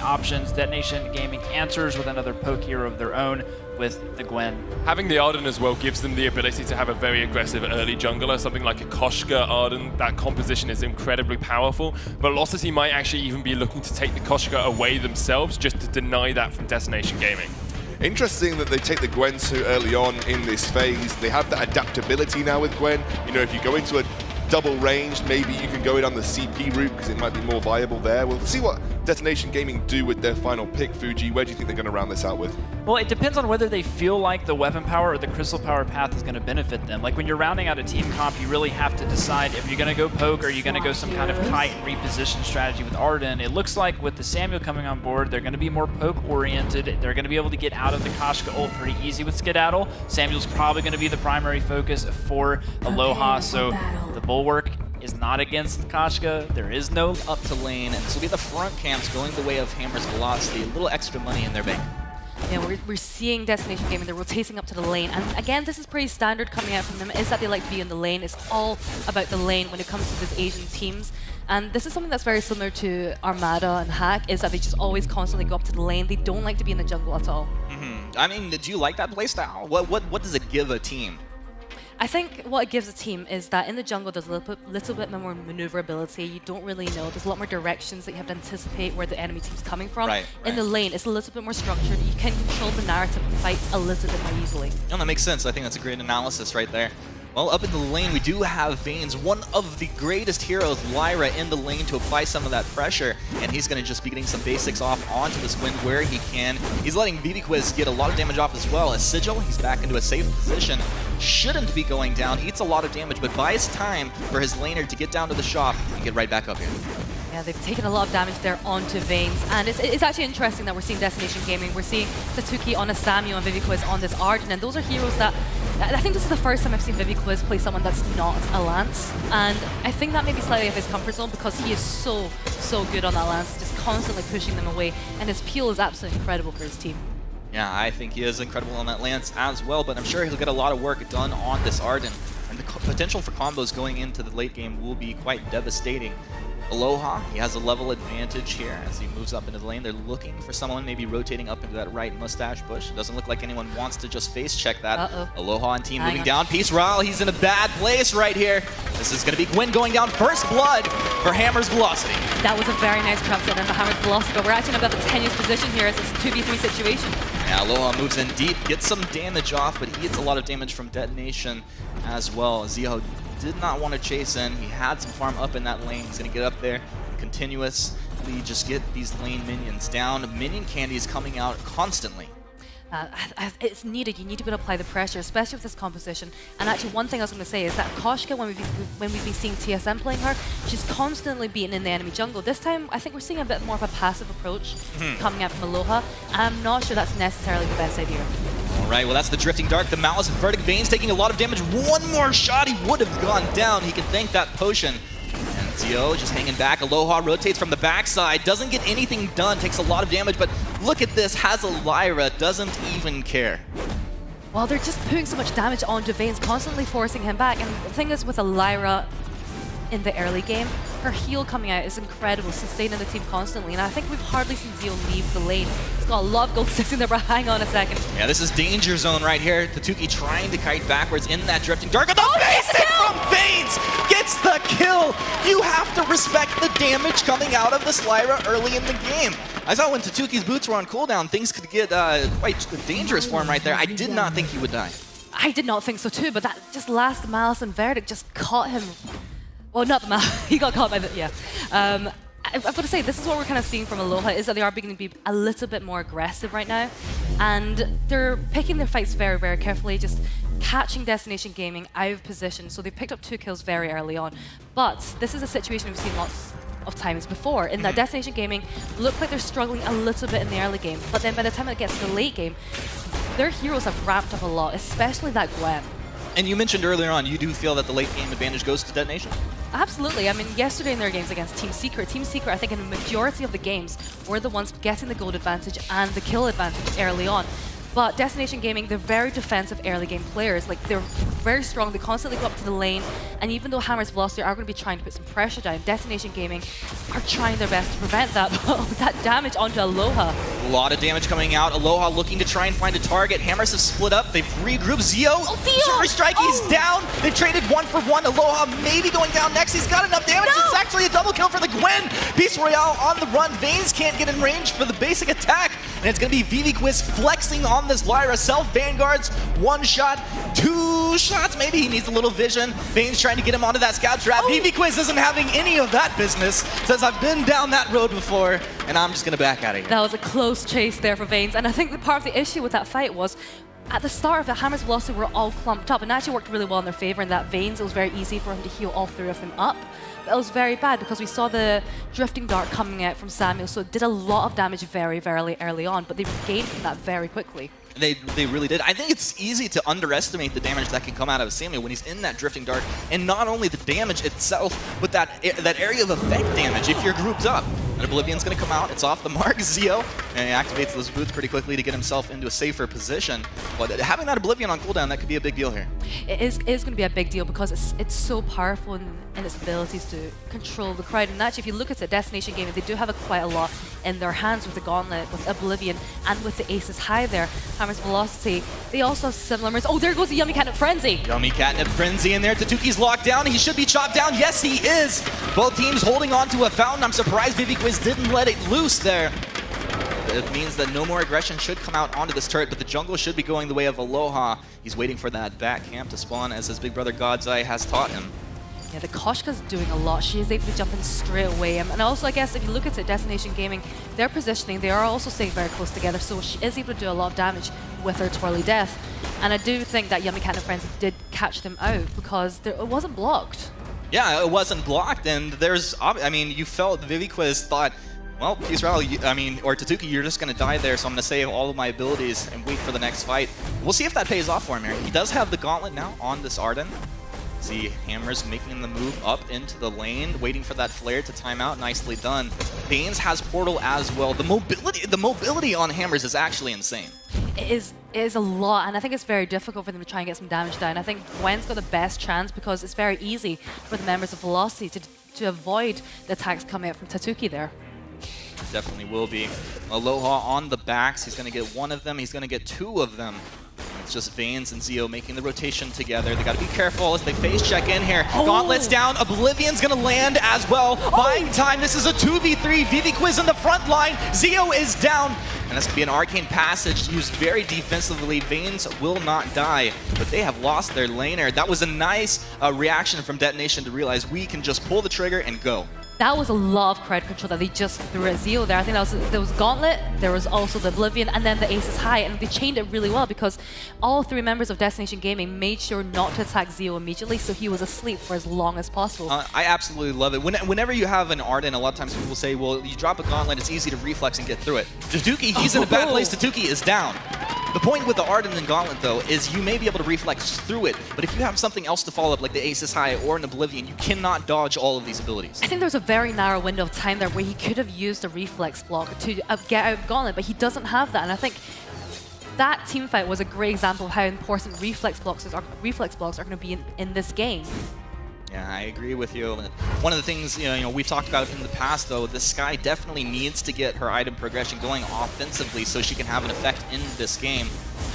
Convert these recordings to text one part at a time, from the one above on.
options. Detonation Gaming answers with another poke hero of their own with the Gwen. Having the Arden as well gives them the ability to have a very aggressive early jungler, something like a Koshka Arden. That composition is incredibly powerful. Velocity might actually even be looking to take the Koshka away themselves just to deny that from Detonation Gaming. Interesting that they take the Gwen so early on in this phase. They have that adaptability now with Gwen. You know, if you go into a double range, maybe you can go in on the CP route because it might be more viable there. We'll see what Detonation Gaming do with their final pick. Fuji, where do you think they're going to round this out with? Well, it depends on whether they feel like the weapon power or the crystal power path is going to benefit them. Like when you're rounding out a team comp, you really have to decide if you're going to go poke or you're going to go some kind of kite and reposition strategy with Arden. It looks like with the Samuel coming on board, they're going to be more poke oriented. They're going to be able to get out of the Koshka ult pretty easy with Skedaddle. Samuel's probably going to be the primary focus for Aloha, so the Bulwark is not against Koshka. There is no up to lane, and this will be the front camps going the way of Hammer's Velocity. A little extra money in their bank. Yeah, we're seeing Destination Gaming, they're rotating up to the lane. And again, this is pretty standard coming out from them, is that they like to be in the lane. It's all about the lane when it comes to these Asian teams. And this is something that's very similar to Armada and Hack, is that they just always constantly go up to the lane. They don't like to be in the jungle at all. I mean, do you like that playstyle? What does it give a team? I think what it gives a team is that in the jungle there's a little bit more maneuverability. You don't really know. There's a lot more directions that you have to anticipate where the enemy team's coming from. In the lane, it's a little bit more structured. You can control the narrative of fights a little bit more easily. No, that makes sense. I think that's a great analysis right there. Well, up in the lane, we do have Vanes, one of the greatest heroes, Lyra, in the lane to apply some of that pressure, and he's going to just be getting some basics off onto this win where he can. He's letting ViviQuiz get a lot of damage off as well. As Sigil, he's back into a safe position. Shouldn't be going down, eats a lot of damage, but buys time for his laner to get down to the shop and get right back up here. Yeah, they've taken a lot of damage there onto Vanes, and it's actually interesting that we're seeing Destination Gaming. We're seeing Satuki on a Samuel and ViviQuiz on this Arden, and those are heroes that I think this is the first time I've seen ViviQuiz play someone that's not a Lance, and I think that may be slightly out of his comfort zone because he is so good on that Lance, just constantly pushing them away, and his peel is absolutely incredible for his team. Yeah, I think he is incredible on that Lance as well, but I'm sure he'll get a lot of work done on this Arden, and the potential for combos going into the late game will be quite devastating. Aloha, he has a level advantage here as he moves up into the lane. They're looking for someone maybe rotating up into that right mustache bush. Doesn't look like anyone wants to just face check that. Aloha and team moving down. Peace Ral, he's in a bad place right here. This is going to be Gwen going down first blood for Hammer's Velocity. That was a very nice trap set into Hammer's Velocity, but we're actually in a bit of a tenuous position here as it's a 2v3 situation. Yeah, Aloha moves in deep, gets some damage off, but he gets a lot of damage from Detonation as well. Ziho did not want to chase in. He had some farm up in that lane. He's going to get up there, continuously just get these lane minions down. Minion candy is coming out constantly. It's needed. You need to be able to apply the pressure, especially with this composition. And actually, one thing I was going to say is that Koshka, when we've been seeing TSM playing her, she's constantly beaten in the enemy jungle. This time, I think we're seeing a bit more of a passive approach coming out from Aloha. I'm not sure that's necessarily the best idea. All right, well, that's the Drifting Dark, the Malice and Verdict. Vane's taking a lot of damage. One more shot, he would have gone down. He can thank that potion. And Zio just hanging back. Aloha rotates from the backside, doesn't get anything done, takes a lot of damage, but look at this, has a Lyra, doesn't even care. Well, they're just putting so much damage onto Vanes, constantly forcing him back. And the thing is, with a Lyra in the early game, her heal coming out is incredible, sustaining the team constantly, and I think we've hardly seen Zio leave the lane. He's got a lot of gold sticks in there, but hang on a second. Yeah, this is danger zone right here. Tatuki trying to kite backwards in that Drifting Dark, and the basic from Vanes gets the kill! You have to respect the damage coming out of this Lyra early in the game. I thought when Tatuki's boots were on cooldown, things could get quite dangerous for him right there. I did not think he would die. I did not think so too, but that just last Malice and Verdict just caught him. Well, not the Malice, he got caught by the, yeah. I've got to say, this is what we're kind of seeing from Aloha, is that they are beginning to be a little bit more aggressive right now. And they're picking their fights very, very carefully, just catching Destination Gaming out of position. So they've picked up 2 kills very early on. But this is a situation we've seen lots of times before, in that Destination Gaming look like they're struggling a little bit in the early game. But then by the time it gets to the late game, their heroes have ramped up a lot, especially that Gwen. And you mentioned earlier on, you do feel that the late game advantage goes to Detonation? Absolutely. I mean, yesterday in their games against Team Secret, I think in the majority of the games, were the ones getting the gold advantage and the kill advantage early on. But Destination Gaming, they're very defensive early game players. Like, they're very strong. They constantly go up to the lane. And even though Hammer's Velocity are going to be trying to put some pressure down, Destination Gaming are trying their best to prevent that. But that damage onto Aloha. A lot of damage coming out. Aloha looking to try and find a target. Hammers have split up. They've regrouped. Zio! Super Strike, he's down. They've traded 1 for 1. Aloha maybe going down next. He's got enough damage. It's actually a double kill for the Gwen. Beast Royale on the run. Veins can't get in range for the basic attack. And it's going to be VV-Quiz flexing on this Lyra. Self Vanguards, 1 shot, 2 shots. Maybe he needs a little vision. Veins trying to get him onto that scout trap. VV-Quiz isn't having any of that business. Says, I've been down that road before, and I'm just going to back out of here. That was a close chase there for Veins. And I think the part of the issue with that fight was at the start of the Hammer's Velocity were all clumped up, and it actually worked really well in their favor in that Veins, it was very easy for him to heal all 3 of them up. But it was very bad because we saw the Drifting Dart coming out from Samuel, so it did a lot of damage very, very early on, but they regained from that very quickly. They really did. I think it's easy to underestimate the damage that can come out of Samuel when he's in that Drifting Dart, and not only the damage itself, but that area of effect damage if you're grouped up. And Oblivion's going to come out. It's off the mark. Zio, and he activates those boots pretty quickly to get himself into a safer position. But having that Oblivion on cooldown, that could be a big deal here. It is going to be a big deal because it's so powerful in its abilities to control the crowd. And actually, if you look at the Destination Gaming, they do have quite a lot in their hands with the Gauntlet, with Oblivion, and with the Aces High there. Hammer's Velocity, they also have similar moves. Oh, there goes the Yummy Catnip Frenzy. Yummy Catnip Frenzy in there. Tatuki's locked down. He should be chopped down. Yes, he is. Both teams holding on to a fountain. I'm surprised VV-Quiz didn't let it loose there. It means that no more aggression should come out onto this turret, but the jungle should be going the way of Aloha. He's waiting for that back camp to spawn, as his big brother God's Eye has taught him. Yeah, the Koshka's doing a lot. She is able to jump in straight away. And also, I guess, if you look at it, Destination Gaming, their positioning, they are also staying very close together, so she is able to do a lot of damage with her Twirly Death. And I do think that Yummy Catnip Frenzy did catch them out because it wasn't blocked. Yeah, it wasn't blocked, and there's, I mean, you felt VV-Quiz thought, well, Peace Rally, or Tatuki, you're just going to die there, so I'm going to save all of my abilities and wait for the next fight. We'll see if that pays off for him here. He does have the Gauntlet now on this Arden. See Hammers making the move up into the lane, waiting for that flare to time out. Nicely done. Veins has Portal as well. The mobility on Hammers is actually insane. It is a lot, and I think it's very difficult for them to try and get some damage down. I think Gwen's got the best chance because it's very easy for the members of Velocity to avoid the attacks coming out from Tatuki there. Definitely will be. Aloha on the backs. He's going to get 1 of them. He's going to get 2 of them. It's just Veins and Zio making the rotation together. They got to be careful as they face check in here. Oh. Gauntlet's down. Oblivion's going to land as well. Buying time. This is a 2v3. VV-Quiz in the front line. Zio is down. And that's going to be an Arcane Passage used very defensively. Veins will not die, but they have lost their laner. That was a nice reaction from Detonation to realize we can just pull the trigger and go. That was a lot of crowd control that they just threw at Zio there. I think there was Gauntlet, there was also the Oblivion, and then the Aces High, and they chained it really well because all 3 members of Destination Gaming made sure not to attack Zio immediately, so he was asleep for as long as possible. I absolutely love it. Whenever you have an Arden, a lot of times people say, well, you drop a Gauntlet, it's easy to reflex and get through it. Tatuki, he's in a bad place. Tatuki is down. The point with the Arden and Gauntlet, though, is you may be able to reflex through it, but if you have something else to follow up, like the Aces High or an Oblivion, you cannot dodge all of these abilities. I think there's a very narrow window of time there where he could have used a reflex block to get out of Gauntlet, but he doesn't have that, and I think that teamfight was a great example of how important reflex blocks are going to be in this game. Yeah, I agree with you. One of the things we've talked about in the past, though, the Sky definitely needs to get her item progression going offensively so she can have an effect in this game.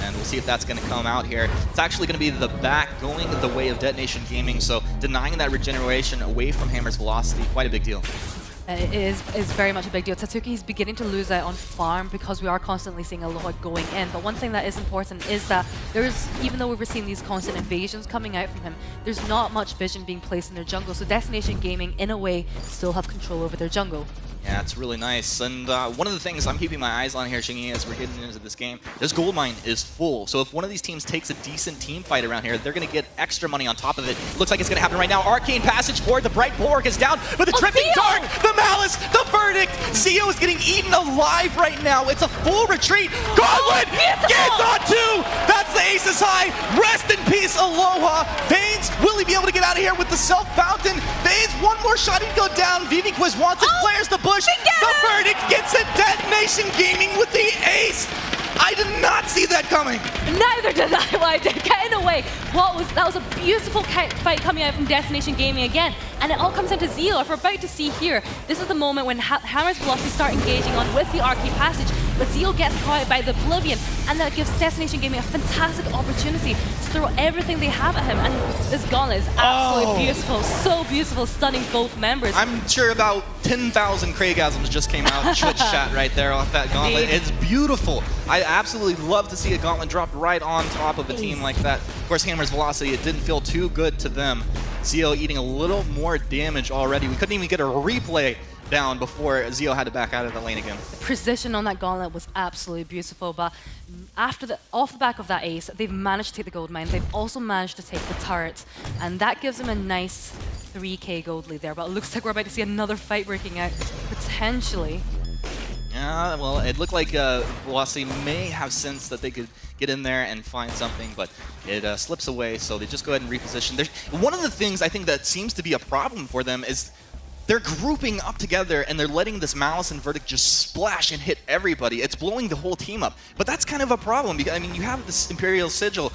And we'll see if that's going to come out here. It's actually going to be the back going the way of Detonation Gaming, so denying that regeneration away from Hammer's Velocity, quite a big deal. It is very much a big deal. Tatuki is beginning to lose out on farm because we are constantly seeing Aloha going in. But one thing that is important is that even though we've seen these constant invasions coming out from him, there's not much vision being placed in their jungle. So Destination Gaming, in a way, still have control over their jungle. Yeah, it's really nice. And one of the things I'm keeping my eyes on here, Shingy, as we're getting into this game, this gold mine is full. So if one of these teams takes a decent team fight around here, they're going to get extra money on top of it. Looks like it's going to happen right now. Arcane Passage forward. The Bright Bulwark is down, but the Drifting Dart, the Malice, the Verdict. Zio is getting eaten alive right now. It's a full retreat. Gauntlet gets on 2. That's the Aces High. Rest in peace, Aloha. Veins, will he be able to get out of here with the Self-Fountain? Veins, one more shot, he'd go down. VV-Quiz wants it, flares the bush. The Verdict gets it. Detonation Gaming with the ace. I did not see that that coming. Neither did I. Well, I did. Getting away. That was a beautiful fight coming out from Detonation Gaming again. And it all comes down to Zeo. If we're about to see here, this is the moment when Hammer's Velocity start engaging on with the Arcade Passage, but Zeo gets caught out by the Oblivion, and that gives Destination Gaming a fantastic opportunity to throw everything they have at him. And this gauntlet is absolutely beautiful. So beautiful, stunning both members. I'm sure about 10,000 Craigasms just came out in Twitch chat right there off that gauntlet. Indeed. It's beautiful. I absolutely love to see a gauntlet dropped right on top of a team like that. Of course, Hammer's Velocity, it didn't feel too good to them. Zeo eating a little more damage already. We couldn't even get a replay down before Zeo had to back out of the lane again. The precision on that gauntlet was absolutely beautiful, but off the back of that ace, they've managed to take the gold mine. They've also managed to take the turret, and that gives them a nice 3k gold lead there. But it looks like we're about to see another fight breaking out, potentially. Yeah, well, it looked like Velocity may have sensed that they could get in there and find something, but it slips away, so they just go ahead and reposition. One of the things I think that seems to be a problem for them is they're grouping up together and they're letting this Malice and Verdict just splash and hit everybody. It's blowing the whole team up. But that's kind of a problem because, I mean, you have this Imperial Sigil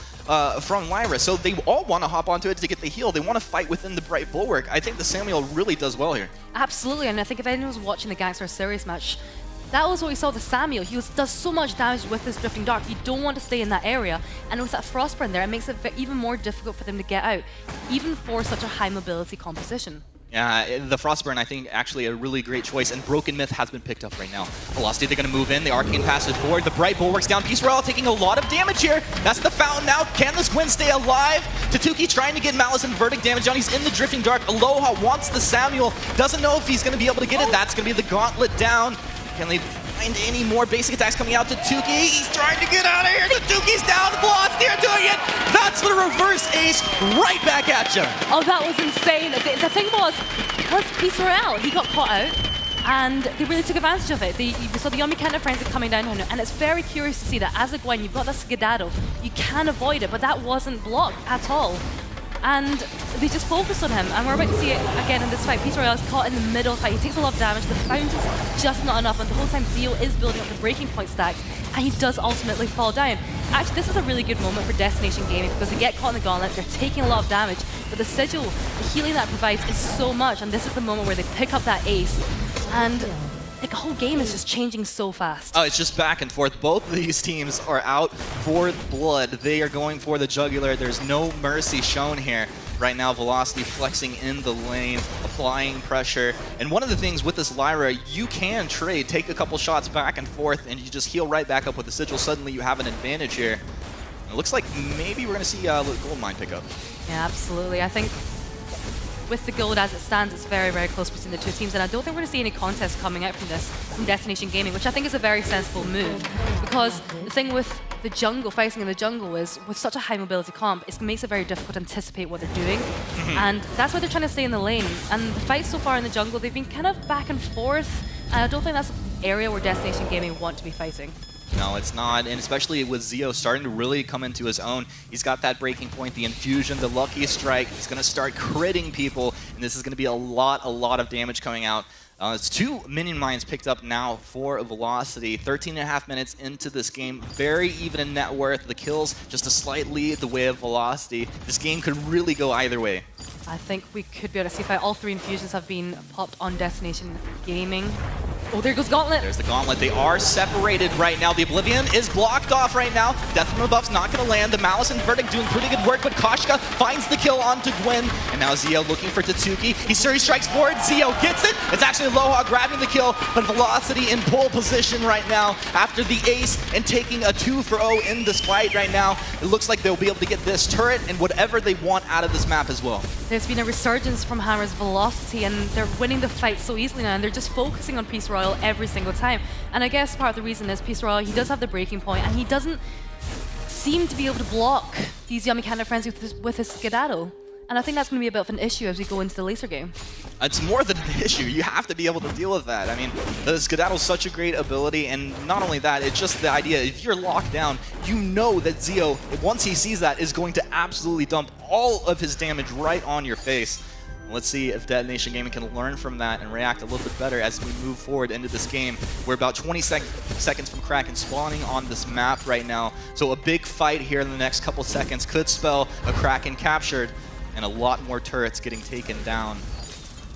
from Lyra, so they all want to hop onto it to get the heal. They want to fight within the Bright Bulwark. I think the Samuel really does well here. Absolutely, and I think if anyone was watching the Gangster Series match, that was what we saw with Samuel. He does so much damage with this Drifting Dark. You don't want to stay in that area. And with that Frostburn there, it makes it even more difficult for them to get out, even for such a high mobility composition. Yeah, the Frostburn, I think, actually a really great choice, and Broken Myth has been picked up right now. Velocity, they're going to move in. The Arcane passes forward. The Bright Bulwark's down. Peace Royale taking a lot of damage here. That's the Fountain now. Can this Gwen stay alive? Tatuki trying to get Malice and Verdict damage on. He's in the Drifting Dark. Aloha wants the Samuel. Doesn't know if he's going to be able to get it. That's going to be the Gauntlet down. Can they find any more basic attacks coming out? Tatuki, he's trying to get out of here. Tatuki's down. Velocity are doing it. That's the reverse ace right back at you. Oh, that was insane. The thing was Peace Royale. He got caught out, and they really took advantage of it. We saw the Yummy Cannon Frenzy coming down on him, and it's very curious to see that as a Gwen, you've got that Skedaddle. You can avoid it, but that wasn't blocked at all. And they just focused on him, and we're about to see it again in this fight. Peace Royale is caught in the middle fight. He takes a lot of damage. The Fountain's just not enough, and the whole time Zeo is building up the breaking point stacks, and he does ultimately fall down. Actually, this is a really good moment for Destination Gaming because they get caught in the gauntlet, they're taking a lot of damage, but the Sigil, the healing that it provides is so much, and this is the moment where they pick up that ace, and the whole game is just changing so fast. Oh, it's just back and forth. Both of these teams are out for blood. They are going for the jugular. There's no mercy shown here. Right now, Velocity flexing in the lane, applying pressure. And one of the things with this Lyra, you can trade, take a couple shots back and forth, and you just heal right back up with the Sigil. Suddenly you have an advantage here. It looks like maybe we're going to see a gold mine pick up. Yeah, absolutely. I think with the gold as it stands, it's very, very close between the two teams, and I don't think we're going to see any contest coming out from this, from Destination Gaming, which I think is a very sensible move, because the thing with the jungle, fighting in the jungle, is with such a high mobility comp, it makes it very difficult to anticipate what they're doing, and that's why they're trying to stay in the lane. And the fights so far in the jungle, they've been kind of back and forth, and I don't think that's an area where Destination Gaming want to be fighting. No, it's not, and especially with Zeo starting to really come into his own. He's got that breaking point, the infusion, the lucky strike. He's going to start critting people, and this is going to be a lot of damage coming out. It's 2 minion mines picked up now for Velocity. 13.5 minutes into this game. Very even in net worth. The kills just a slight lead the way of Velocity. This game could really go either way. I think we could be able to see if all 3 infusions have been popped on Destination Gaming. Oh, there goes Gauntlet. There's the Gauntlet. They are separated right now. The Oblivion is blocked off right now. Death from Above's not going to land. The Malice and Verdict doing pretty good work, but Koshka finds the kill onto Gwen. And now Zeo looking for Tatuki. He Surrey strikes forward. Zeo gets it. It's actually Aloha grabbing the kill, but Velocity in pole position right now after the ace and taking a 2-for-0 in this fight right now. It looks like they'll be able to get this turret and whatever they want out of this map as well. There's been a resurgence from Hammer's Velocity, and they're winning the fight so easily now, and they're just focusing on Peace Royale every single time. And I guess part of the reason is Peace Royale, he does have the breaking point, and he doesn't seem to be able to block these Yummy Cannon Frenzy with his Skedaddle. And I think that's going to be a bit of an issue as we go into the later game. It's more than an issue. You have to be able to deal with that. I mean, the Skedaddle is such a great ability, and not only that, it's just the idea, if you're locked down, you know that Zeo, once he sees that, is going to absolutely dump all of his damage right on your face. Let's see if Detonation Gaming can learn from that and react a little bit better as we move forward into this game. We're about 20 seconds from Kraken spawning on this map right now. So a big fight here in the next couple seconds could spell a Kraken captured and a lot more turrets getting taken down.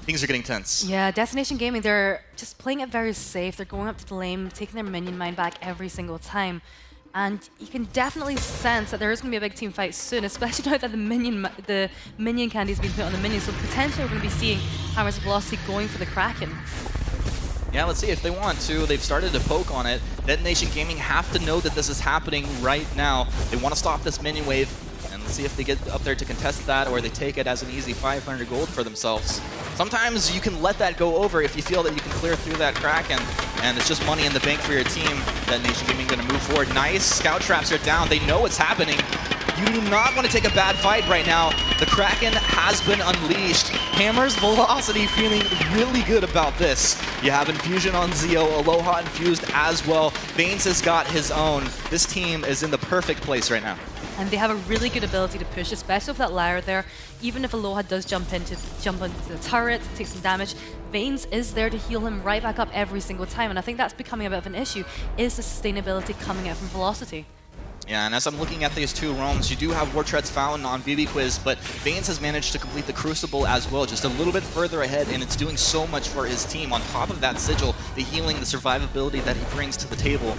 Things are getting tense. Yeah, Destination Gaming, they're just playing it very safe. They're going up to the lane, taking their minion mine back every single time. And you can definitely sense that there is going to be a big team fight soon, especially now that the minion candy has been put on the minion. So potentially we're going to be seeing Hammer's Velocity going for the Kraken. Yeah, let's see if they want to. They've started to poke on it. Detonation Gaming have to know that this is happening right now. They want to stop this minion wave. And let's see if they get up there to contest that or they take it as an easy 500 gold for themselves. Sometimes you can let that go over if you feel that you can clear through that Kraken, and it's just money in the bank for your team. Detonation Gaming going to move forward. Nice. Scout traps are down. They know what's happening. You do not want to take a bad fight right now. The Kraken has been unleashed. Hammer's Velocity feeling really good about this. You have Infusion on Zeo, Aloha infused as well. Vanes has got his own. This team is in the perfect place right now. And they have a really good ability to push, especially with that Lyra there. Even if Aloha does jump into the turret, take some damage, Vanes is there to heal him right back up every single time. And I think that's becoming a bit of an issue, is the sustainability coming out from Velocity. Yeah, and as I'm looking at these two roams, you do have War Treads found on VV Quiz, but Vanes has managed to complete the Crucible as well, just a little bit further ahead, and it's doing so much for his team. On top of that Sigil, the healing, the survivability that he brings to the table.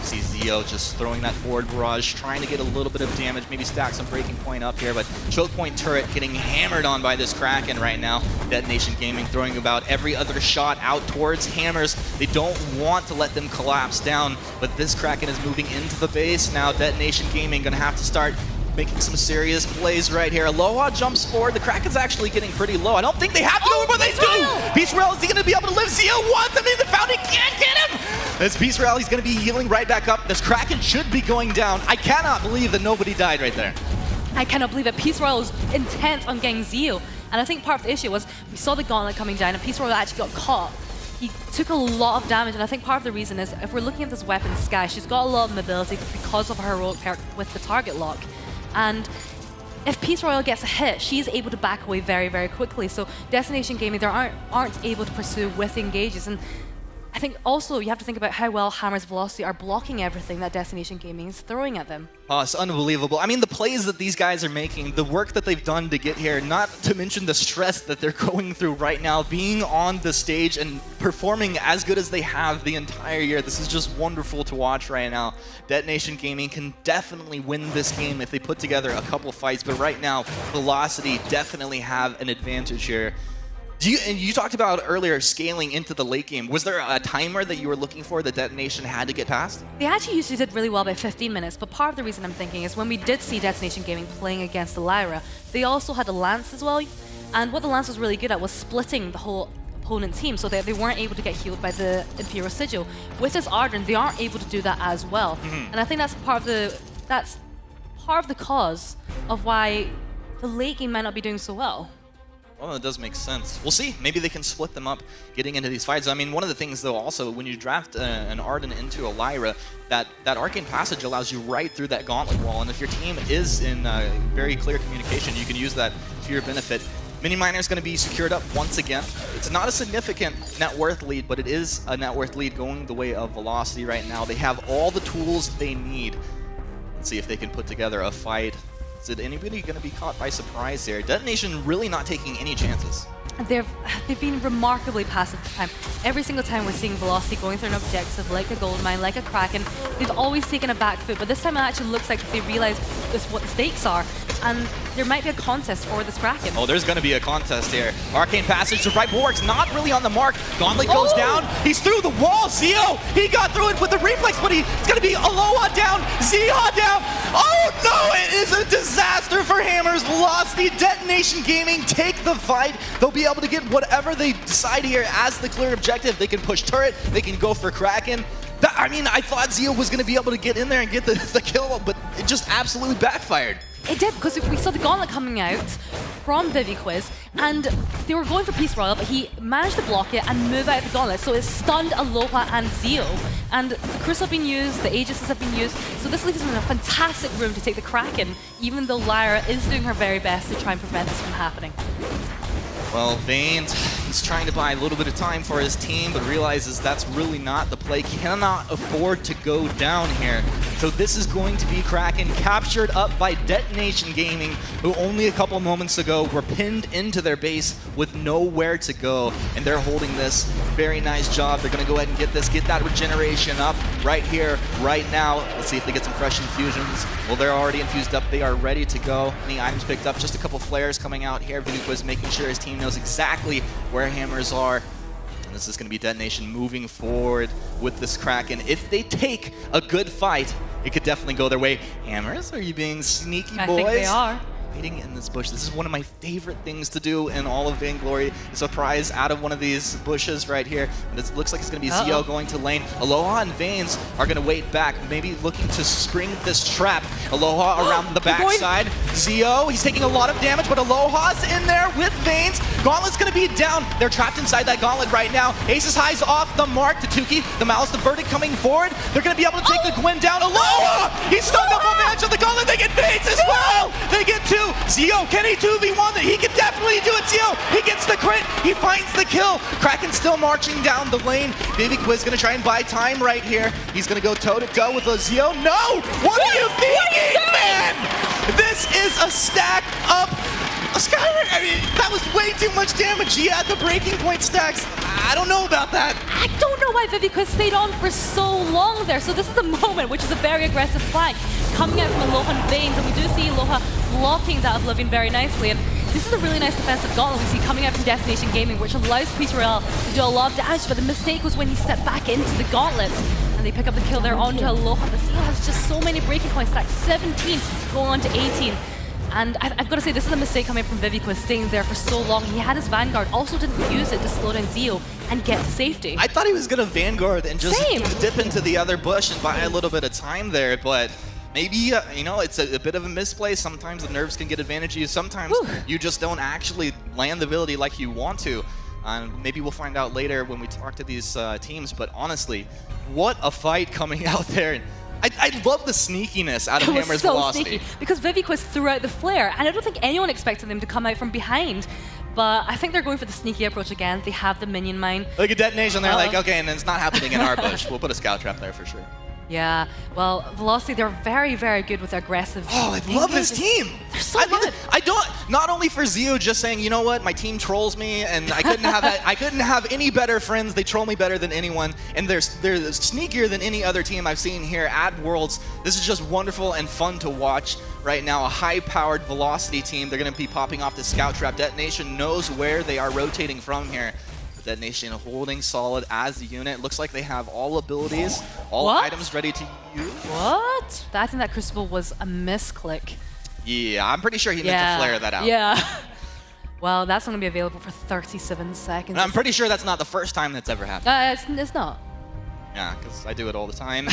See Zeo just throwing that forward barrage, trying to get a little bit of damage, maybe stack some breaking point up here, but choke point turret getting hammered on by this Kraken right now. Detonation Gaming throwing about every other shot out towards Hammers. They don't want to let them collapse down, but this Kraken is moving into the base now. Detonation Gaming gonna have to start making some serious plays right here. Aloha jumps forward. The Kraken's actually getting pretty low. I don't think they have to do it, but they do! Beast Rail, is he going to be able to live? Zeo wants him in the fountain. Can't get him! This Beast Rail, he's going to be healing right back up. This Kraken should be going down. I cannot believe that nobody died right there. I cannot believe it. Peace Royal was intent on getting Zeo. And I think part of the issue was we saw the gauntlet coming down and Peace Royal actually got caught. He took a lot of damage, and I think part of the reason is if we're looking at this weapon, Sky, she's got a lot of mobility because of her heroic perk with the target lock. And if Peace Royal gets a hit, she's able to back away very, very quickly. So Destination Gaming, they aren't able to pursue with engages. And I think also you have to think about how well Hammer's Velocity are blocking everything that Destination Gaming is throwing at them. Oh, it's unbelievable. I mean, the plays that these guys are making, the work that they've done to get here, not to mention the stress that they're going through right now, being on the stage and performing as good as they have the entire year. This is just wonderful to watch right now. Detonation Gaming can definitely win this game if they put together a couple fights, but right now, Velocity definitely have an advantage here. And you talked about earlier scaling into the late game. Was there a timer that you were looking for that Detonation had to get past? They actually usually did really well by 15 minutes, but part of the reason I'm thinking is when we did see Destination Gaming playing against the Lyra, they also had a Lance as well, and what the Lance was really good at was splitting the whole opponent team so that they weren't able to get healed by the Imperial Sigil. With this Ardent, they aren't able to do that as well. And I think that's part of the cause of why the late game might not be doing so well. Well, it does make sense. We'll see. Maybe they can split them up getting into these fights. I mean, one of the things, though, also, when you draft an Ardent into a Lyra, that Arcane Passage allows you right through that gauntlet wall. And if your team is in very clear communication, you can use that to your benefit. Minion Miner is going to be secured up once again. It's not a significant net worth lead, but it is a net worth lead going the way of Velocity right now. They have all the tools they need. Let's see if they can put together a fight. Is anybody going to be caught by surprise here? Detonation really not taking any chances. They've been remarkably passive this time. Every single time we're seeing Velocity going through an objective like a gold mine, like a Kraken, they've always taken a back foot, but this time it actually looks like they realize what the stakes are, and there might be a contest for this Kraken. Oh, there's going to be a contest here. Arcane Passage, the right bulwark's not really on the mark. Gauntlet goes down. He's through the wall. Zeo, he got through it with the reflex, but it's going to be Aloha down, Zeo down. Oh no, it is a disaster for Hammer's Velocity. Detonation Gaming take the fight. They'll be able to get whatever they decide here as the clear objective. They can push turret, they can go for Kraken. I mean, I thought Zeo was going to be able to get in there and get the kill, but it just absolutely backfired. It did, because we saw the gauntlet coming out from Vivi Quiz, and they were going for Peace Royal, but he managed to block it and move out of the gauntlet, so it stunned Aloha and Zeo. And the Crucible have been used, the Aegises have been used, so this leaves them in a fantastic room to take the Kraken, even though Lyra is doing her very best to try and prevent this from happening. Well, Vanes, he's trying to buy a little bit of time for his team, but realizes that's really not the play. Cannot afford to go down here. So this is going to be Kraken captured up by Detonation Gaming, who only a couple moments ago were pinned into their base with nowhere to go. And they're holding this. Very nice job. They're going to go ahead and get this, get that regeneration up right here, right now. Let's see if they get some fresh infusions. Well, they're already infused up. They are ready to go. Any items picked up, just a couple flares coming out here. Vainglory making sure his team knows exactly where hammers are. And this is going to be Detonation moving forward with this Kraken. If they take a good fight, it could definitely go their way. Hammers, are you being sneaky, boys? I think they are. Waiting in this bush. This is one of my favorite things to do in all of Vainglory. A surprise out of one of these bushes right here. And it looks like it's going to be Zio going to lane. Aloha and Vanes are going to wait back, maybe looking to spring this trap. Aloha around the backside. Zio, he's taking a lot of damage, but Aloha's in there with Vanes. Gauntlet's going to be down. They're trapped inside that Gauntlet right now. Aces High's off the mark. Tatuki, the Malice, the Verdict coming forward. They're going to be able to take the Gwen down. Aloha! He's stuck up on the edge of the Gauntlet. They get Vanes as well. They get two. Zio, can he 2v1 that? He can definitely do it. Zio, he gets the crit. He finds the kill. Kraken still marching down the lane. Vainglory's going to try and buy time right here. He's going to go toe-to-toe with a Zio. No! What are you thinking, man? This is a stacked up Skyrim. I mean, that was way too much damage. He had the breaking point stacks. I don't know about that. I don't know why Viviquez stayed on for so long there. So this is the moment, which is a very aggressive flank coming out from Aloha and Vanes, and we do see Aloha blocking that Oblivion very nicely. And this is a really nice defensive gauntlet we see coming out from Detonation Gaming, which allows Peter L to do a lot of damage, but the mistake was when he stepped back into the gauntlet. And they pick up the kill there onto Aloha. The Zio has just so many breaking points, stacks 17 going on to 18. And I've got to say, this is a mistake coming from Viviquez staying there for so long. He had his Vanguard, also didn't use it to slow down Zio and get to safety. I thought he was going to Vanguard and just dip into the other bush and buy a little bit of time there, but maybe, you know, it's a bit of a misplay. Sometimes the nerves can get advantage of you. Sometimes you just don't actually land the ability like you want to. Maybe we'll find out later when we talk to these teams, but honestly, what a fight coming out there. I love the sneakiness out of Hammer's velocity. Sneaky, because Viviquez threw out the flare, and I don't think anyone expected them to come out from behind. But I think they're going for the sneaky approach again. They have the minion mine. Look at Detonation, they're like, okay, and it's not happening in our bush. We'll put a scout trap there for sure. Yeah, well, Velocity, they're very, very good with aggressive. Oh, I love this team. They're so good. I don't, not only for Zio just saying, you know what, my team trolls me, and I couldn't have I couldn't have any better friends. They troll me better than anyone, and they're sneakier than any other team I've seen here at Worlds. This is just wonderful and fun to watch right now. A high-powered Velocity team. They're going to be popping off the scout trap. Detonation knows where they are rotating from here. Detonation holding solid as a unit. Looks like they have all abilities, all items ready to use. What? I think that Crucible was a misclick. Yeah, I'm pretty sure he meant to flare that out. Yeah. Well, that's not going to be available for 37 seconds. And I'm pretty sure that's not the first time that's ever happened. It's not. Yeah, because I do it all the time.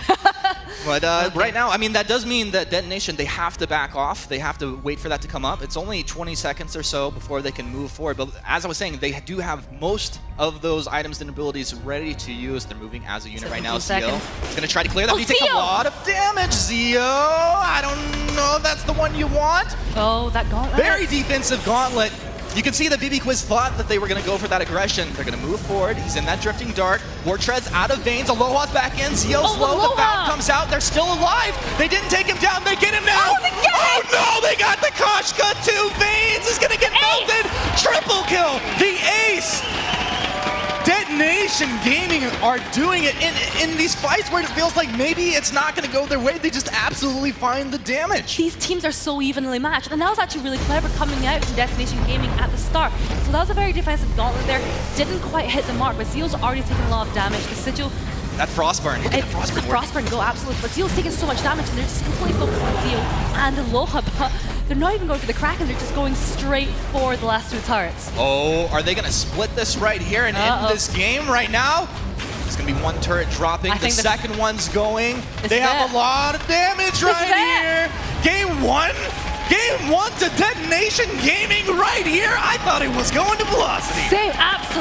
But right now, I mean, that does mean that Detonation, they have to back off. They have to wait for that to come up. It's only 20 seconds or so before they can move forward. But as I was saying, they do have most of those items and abilities ready to use. They're moving as a unit right now. Zio is going to try to clear that. He takes a lot of damage. Zio, I don't know if that's the one you want. Oh, that gauntlet. Very defensive gauntlet. You can see that Viviquez thought that they were going to go for that aggression. They're going to move forward. He's in that drifting dark. War Tread's out of Vanes. Aloha's back in. Zio slow. The foul comes out. They're still alive. They didn't take him down. They get him now. Oh no, they got the Koshka too. Vanes is going to get melted. Triple kill. The ace. Detonation Gaming are doing it in these fights where it feels like maybe it's not going to go their way. They just absolutely find the damage. These teams are so evenly matched, and that was actually really clever coming out from Detonation Gaming at the start. So that was a very defensive gauntlet there. Didn't quite hit the mark, but Zio's already taken a lot of damage. The Sigil. That Frostburn. Look at the Frostburn. The Frostburn go absolutely. But Zio's taking so much damage, and they're just completely focused on Zio and Aloha. But they're not even going for the Kraken. They're just going straight for the last two turrets. Oh, are they going to split this right here and end this game right now? There's going to be one turret dropping. The second one's going. They have a lot of damage right here. Game one. Game one to Detonation Gaming right here. I thought it was going to Velocity. Absolutely.